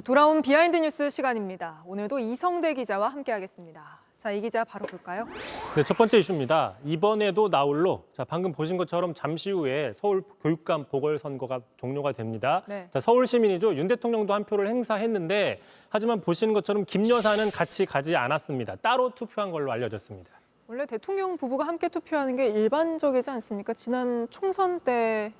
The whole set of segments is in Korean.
돌아온 비하인드 뉴스 시간입니다. 오늘도 이성대 기자와 함께하겠습니다. 자, 이 기자 바로 볼까요? 네, 첫 번째 이슈입니다. 이번에도 나홀로 방금 보신 것처럼 잠시 후에 서울 교육감 보궐선거가 종료가 됩니다. 네. 서울 시민이죠. 윤 대통령도 한 표를 행사했는데 하지만 보시는 것처럼 김 여사는 같이 가지 않았습니다. 따로 투표한 걸로 알려졌습니다. 원래 대통령 부부가 함께 투표하는 게 일반적이지 않습니까? 지난 총선 때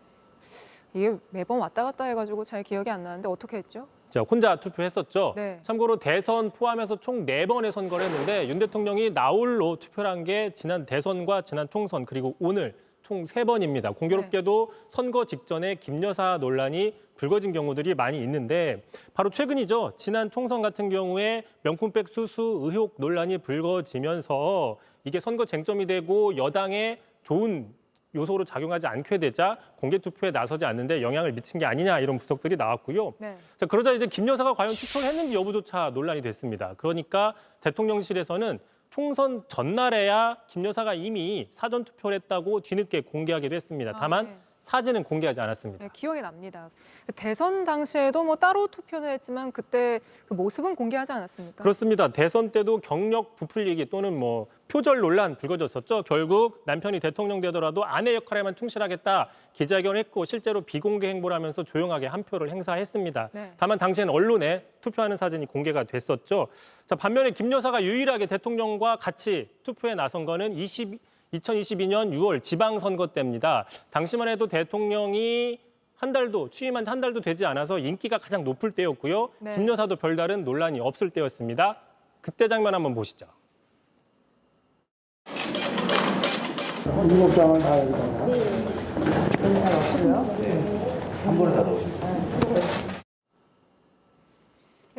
이게 매번 왔다 갔다 해가지고 잘 기억이 안 나는데 어떻게 했죠? 혼자 투표했었죠. 네. 참고로 대선 포함해서 총 4번의 선거를 했는데 윤 대통령이 나홀로 투표를 한 게 지난 대선과 지난 총선 그리고 오늘 총 3번입니다. 공교롭게도 선거 직전에 김 여사 논란이 불거진 경우들이 많이 있는데 바로 최근이죠. 지난 총선 같은 경우에 명품백 수수 의혹 논란이 불거지면서 이게 선거 쟁점이 되고 여당에 좋은 요소로 작용하지 않게 되자 공개 투표에 나서지 않는데 영향을 미친 게 아니냐 이런 분석들이 나왔고요. 네. 자, 그러자 이제 김 여사가 과연 투표를 했는지 여부조차 논란이 됐습니다. 그러니까 대통령실에서는 총선 전날에야 김 여사가 이미 사전 투표를 했다고 뒤늦게 공개하기도 했습니다. 다만 네. 사진은 공개하지 않았습니다. 네, 기억이 납니다. 대선 당시에도 뭐 따로 투표는 했지만 그때 그 모습은 공개하지 않았습니까? 그렇습니다. 대선 때도 경력 부풀리기 또는 표절 논란 불거졌었죠. 결국 남편이 대통령 되더라도 아내 역할에만 충실하겠다 기자회견을 했고 실제로 비공개 행보를 하면서 조용하게 한 표를 행사했습니다. 네. 다만 당시에는 언론에 투표하는 사진이 공개가 됐었죠. 자, 반면에 김 여사가 유일하게 대통령과 같이 투표에 나선 거는 2022년 6월 지방선거 때입니다. 당시만 해도 대통령이 취임한 한 달도 되지 않아서 인기가 가장 높을 때였고요. 네. 김 여사도 별다른 논란이 없을 때였습니다. 그때 장면 한번 보시죠. 일곱 장을 다 여기다가. 한 번에 다 넣으십니다.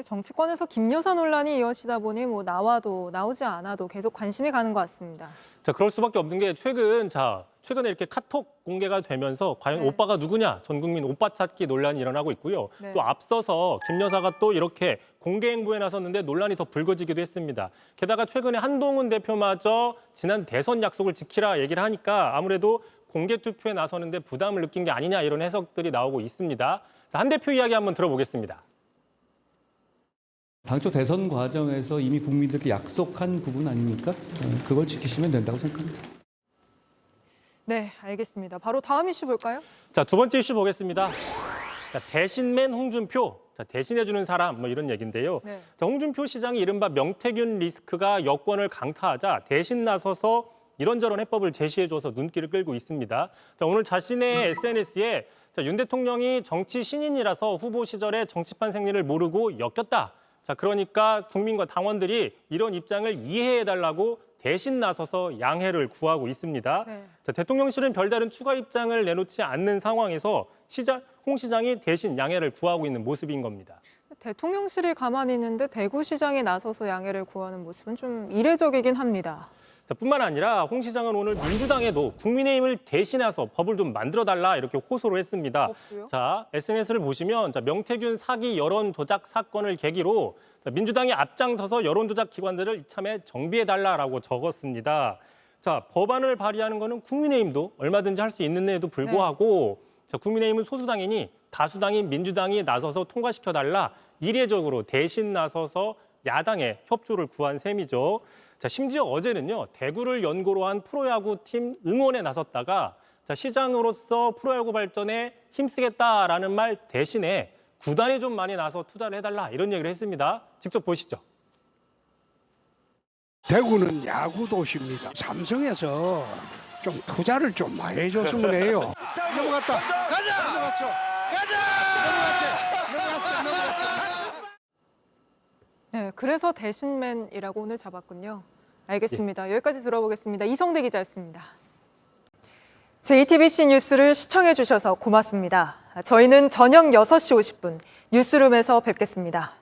정치권에서 김 여사 논란이 이어지다 보니 뭐 나와도 나오지 않아도 계속 관심이 가는 것 같습니다. 자, 그럴 수밖에 없는 게 최근에 이렇게 카톡 공개가 되면서 과연 네. 오빠가 누구냐 전 국민 오빠 찾기 논란이 일어나고 있고요. 네. 또 앞서서 김 여사가 또 이렇게 공개 행보에 나섰는데 논란이 더 불거지기도 했습니다. 게다가 최근에 한동훈 대표마저 지난 대선 약속을 지키라 얘기를 하니까 아무래도 공개 투표에 나서는데 부담을 느낀 게 아니냐 이런 해석들이 나오고 있습니다. 자, 한 대표 이야기 한번 들어보겠습니다. 당초 대선 과정에서 이미 국민들께 약속한 부분 아닙니까? 그걸 지키시면 된다고 생각합니다. 네, 알겠습니다. 바로 다음 이슈 볼까요? 자, 두 번째 이슈 보겠습니다. 자, 대신맨 홍준표, 대신해주는 사람 이런 얘기인데요. 네. 자, 홍준표 시장이 이른바 명태균 리스크가 여권을 강타하자 대신 나서서 이런저런 해법을 제시해줘서 눈길을 끌고 있습니다. 자, 오늘 자신의 SNS에 윤 대통령이 정치 신인이라서 후보 시절에 정치판 생리를 모르고 엮였다. 자, 그러니까 국민과 당원들이 이런 입장을 이해해달라고 대신 나서서 양해를 구하고 있습니다. 네. 자, 대통령실은 별다른 추가 입장을 내놓지 않는 상황에서 홍 시장이 대신 양해를 구하고 있는 모습인 겁니다. 대통령실이 가만히 있는데 대구시장이 나서서 양해를 구하는 모습은 좀 이례적이긴 합니다. 자, 뿐만 아니라 홍 시장은 오늘 민주당에도 국민의힘을 대신해서 법을 좀 만들어달라 이렇게 호소를 했습니다. 자, SNS를 보시면 명태균 사기 여론 조작 사건을 계기로 민주당이 앞장서서 여론 조작 기관들을 이참에 정비해달라라고 적었습니다. 자, 법안을 발의하는 거는 국민의힘도 얼마든지 할 수 있는 데에도 불구하고 자, 국민의힘은 소수당이니 다수당인 민주당이 나서서 통과시켜달라 이례적으로 대신 나서서 야당의 협조를 구한 셈이죠. 자, 심지어 어제는요, 대구를 연고로 한 프로야구팀 응원에 나섰다가 자, 시장으로서 프로야구 발전에 힘쓰겠다라는 말 대신에 구단이 좀 많이 나서 투자를 해달라 이런 얘기를 했습니다. 직접 보시죠. 대구는 야구 도시입니다. 삼성에서 좀 투자를 좀 많이 해줬으면 해요. 넘어갔다. 가자. 넘어갔어. 넘어갔어. 네, 그래서 대신맨이라고 오늘 잡았군요. 알겠습니다. 여기까지 들어보겠습니다. 이성대 기자였습니다. JTBC 뉴스를 시청해 주셔서 고맙습니다. 저희는 저녁 6시 50분 뉴스룸에서 뵙겠습니다.